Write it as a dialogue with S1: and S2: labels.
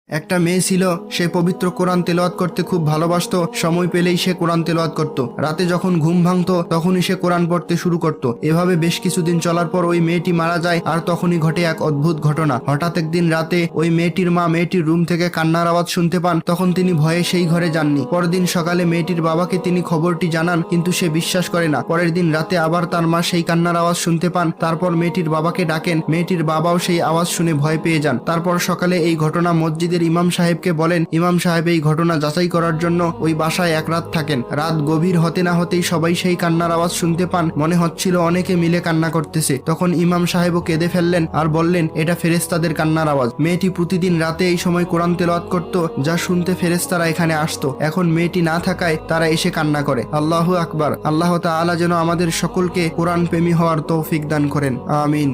S1: একটা মেয়ে ছিল, সে পবিত্র কোরআন তেলাওয়াত করতে খুব ভালোবাসতো। সময় পেলেই সে কোরআন তেলাওয়াত করত। রাতে যখন ঘুম ভাঙতো তখনই সে কোরআন পড়তে শুরু করত। এভাবে বেশ কিছুদিন চলার পর ওই মেয়েটি মারা যায়। আর তখনই ঘটে এক অদ্ভুত ঘটনা। হঠাৎ একদিন রাতে ওই মেয়েটির মা মেয়েটির রুম থেকে কান্নার আওয়াজ শুনতে পান। তখন তিনি ভয়ে সেই ঘরে যাননি। পরদিন সকালে মেয়েটির বাবাকে তিনি খবরটি জানান, কিন্তু সে বিশ্বাস করে না। পরের দিন রাতে আবার তার মা সেই কান্নার আওয়াজ শুনতে পান। তারপর মেয়েটির বাবাকে ডাকেন। মেয়েটির বাবাও সেই আওয়াজ শুনে ভয় পেয়ে যান। তারপর সকালে এই ঘটনা মসজিদের ইমাম সাহেবকে বলেন। ইমাম সাহেব এই ঘটনা যাচাই করার জন্য ওই বাসায় এক রাত থাকেন। রাত গভীর হতে না হতেই সবাই সেই কান্নার আওয়াজ শুনতে পান। মনে হচ্ছিল অনেকে মিলে কান্না করতেছে। তখন ইমাম সাহেবও কেঁদে ফেললেন আর বললেন, এটা ফেরেশতাদের কান্নার আওয়াজ। মেয়েটি প্রতিদিন রাতে এই সময় কোরআন তেলাওয়াত করত, যা শুনতে ফেরেশতারা এখানে আসতো। এখন মেয়েটি না থাকায় তারা এসে কান্না করে। আল্লাহু আকবার। আল্লাহ তাআলা যেন আমাদের সকলকে কোরআন প্রেমী হওয়ার তৌফিক দান করেন। আমিন।